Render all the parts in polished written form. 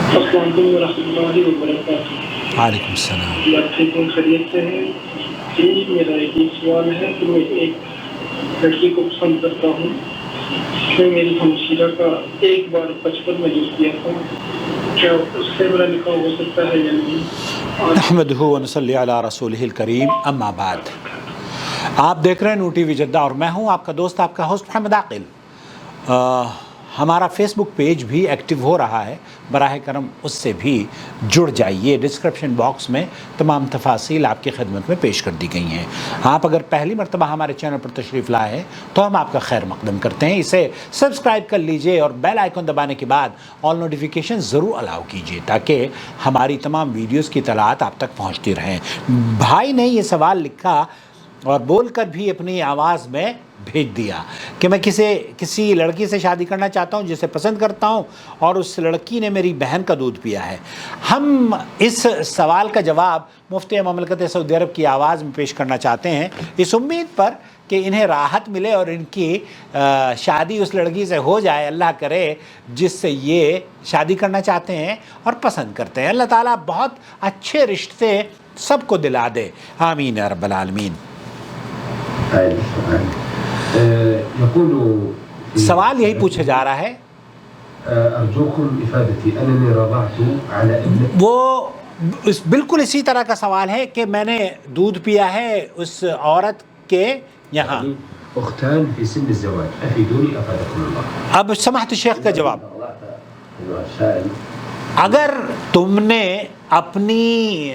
السلام علیکم ورحمۃ اللہ وبرکاتہ۔ وعلیکم السلام۔ آپ ٹھیک ہوں، خیریت سے ہیں؟ جی میرا ایک سوال ہے کہ میں ایک لڑکی کو پسند کرتا ہوں، میں میری ہمشیرہ کا ایک بار 55 میں جس کیا تھا، کیا اس سے میرا نکاح ہو سکتا ہے یا نہیں؟ نحمدہ ونصلی علی رسولہ الکریم، اما بعد۔ آپ دیکھ رہے ہیں نو ٹی وی جدہ اور میں ہوں آپ کا دوست، آپ کا ہوسٹ محمد عاقل۔ ہمارا فیس بک پیج بھی ایکٹیو ہو رہا ہے، براہ کرم اس سے بھی جڑ جائیے۔ ڈسکرپشن باکس میں تمام تفاصیل آپ کی خدمت میں پیش کر دی گئی ہیں۔ آپ اگر پہلی مرتبہ ہمارے چینل پر تشریف لائے ہیں تو ہم آپ کا خیر مقدم کرتے ہیں۔ اسے سبسکرائب کر لیجئے اور بیل آئیکن دبانے کے بعد آل نوٹیفیکیشن ضرور الاؤ کیجئے تاکہ ہماری تمام ویڈیوز کی اطلاعات آپ تک پہنچتی رہیں۔ بھائی نے یہ سوال لکھا اور بول کر بھی اپنی آواز میں بھیج دیا کہ میں کسی لڑکی سے شادی کرنا چاہتا ہوں جسے پسند کرتا ہوں، اور اس لڑکی نے میری بہن کا دودھ پیا ہے۔ ہم اس سوال کا جواب مفتی مملکت سعودی عرب کی آواز میں پیش کرنا چاہتے ہیں، اس امید پر کہ انہیں راحت ملے اور ان کی شادی اس لڑکی سے ہو جائے، اللہ کرے جس سے یہ شادی کرنا چاہتے ہیں اور پسند کرتے ہیں۔ اللہ تعالیٰ بہت اچھے رشتے سب کو دلا دے، آمین یا رب العالمین۔ سوال یہی پوچھا جا رہا ہے، وہ بالکل اسی طرح کا سوال ہے کہ میں نے دودھ پیا ہے اس عورت کے یہاں۔ اب سماحت الشیخ کا جواب، اگر تم نے اپنی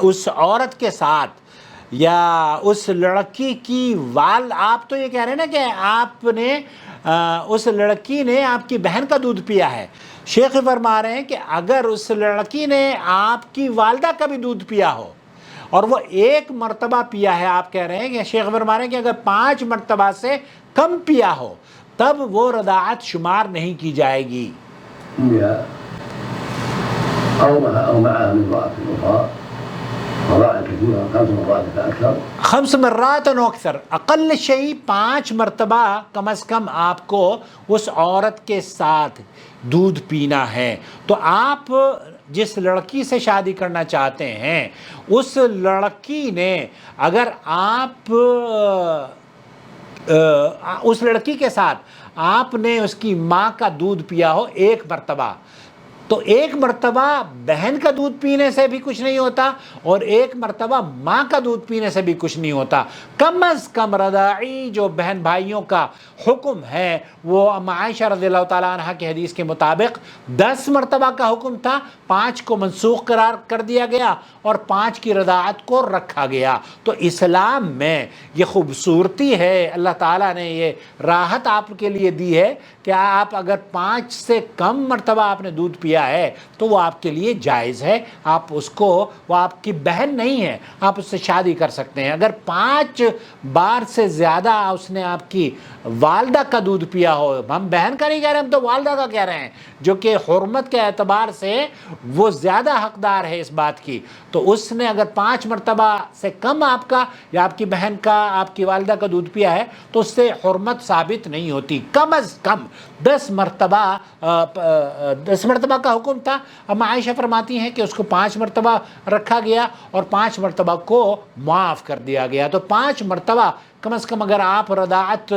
اس عورت کے ساتھ یا اس لڑکی کی آپ تو یہ کہہ رہے ہیں نا کہ آپ نے اس لڑکی نے آپ کی بہن کا دودھ پیا ہے۔ شیخ فرما رہے ہیں کہ اگر اس لڑکی نے آپ کی والدہ کا بھی دودھ پیا ہو اور وہ ایک مرتبہ پیا ہے، آپ کہہ رہے ہیں کہ شیخ فرما رہے ہیں کہ اگر 5 مرتبہ سے کم پیا ہو تب وہ رضاعت شمار نہیں کی جائے گی۔ 5 مرات و اکثر، اقل شیء 5 مرتبہ کم از کم آپ کو اس عورت کے ساتھ دودھ پینا ہے۔ تو آپ جس لڑکی سے شادی کرنا چاہتے ہیں اس لڑکی نے، اگر آپ اس لڑکی کے ساتھ آپ نے اس کی ماں کا دودھ پیا ہو 1 مرتبہ، تو 1 مرتبہ بہن کا دودھ پینے سے بھی کچھ نہیں ہوتا اور 1 مرتبہ ماں کا دودھ پینے سے بھی کچھ نہیں ہوتا۔ کم از کم رضاعی جو بہن بھائیوں کا حکم ہے وہ عائشہ رضی اللہ تعالیٰ عنہ کی حدیث کے مطابق 10 مرتبہ کا حکم تھا، 5 کو منسوخ قرار کر دیا گیا اور 5 کی رضاعت کو رکھا گیا۔ تو اسلام میں یہ خوبصورتی ہے، اللہ تعالیٰ نے یہ راحت آپ کے لیے دی ہے کہ آپ اگر 5 سے کم مرتبہ آپ نے دودھ پیا ہے تو وہ آپ کے لیے جائز ہے، آپ اس کو، وہ آپ کی بہن نہیں ہے، آپ اس سے شادی کر سکتے ہیں۔ اگر 5 بار سے زیادہ اس نے آپ کی والدہ کا دودھ پیا ہو، ہم بہن کا نہیں کہہ رہے، ہم تو والدہ کا کہہ رہے ہیں، جو کہ حرمت کے اعتبار سے وہ زیادہ حقدار ہے اس بات کی، تو اس نے اگر 5 مرتبہ سے کم آپ کا یا آپ کی بہن کا، آپ کی والدہ کا دودھ پیا ہے تو اس سے حرمت ثابت نہیں ہوتی۔ کم از کم 10 مرتبہ کا حکم تھا، اب عائشہ فرماتی ہیں کہ اس کو 5 مرتبہ رکھا گیا اور 5 مرتبہ کو معاف کر دیا گیا۔ تو 5 مرتبہ کم از کم اگر آپ رضاعت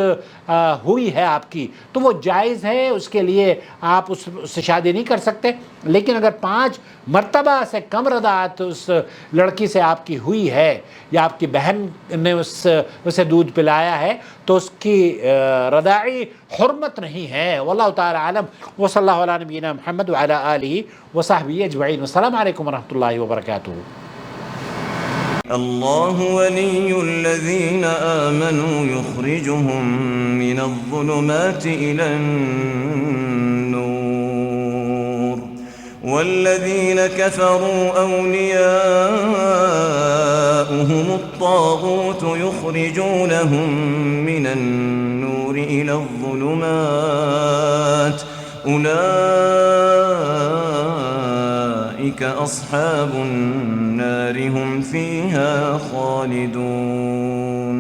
ہوئی ہے آپ کی تو وہ جائز ہے، اس کے لیے آپ اس سے شادی نہیں کر سکتے۔ لیکن اگر 5 مرتبہ سے کم رضاعت اس لڑکی سے آپ کی ہوئی ہے یا آپ کی بہن نے اسے دودھ پلایا ہے تو اس کی رضاعی حرمت نہیں ہے۔ واللہ تعالی عالم، وصلی اللہ علی نبینا محمد وعلی آلہ وصحبہ اجمعین۔ السلام علیکم ورحمۃ اللہ وبرکاتہ۔ الله ولي الذين آمنوا يخرجهم من الظلمات إلى النور والذين كفروا أولياؤهم الطاغوت يخرجونهم من النور إلى الظلمات أولئك أصحاب النار هم فيها خالدون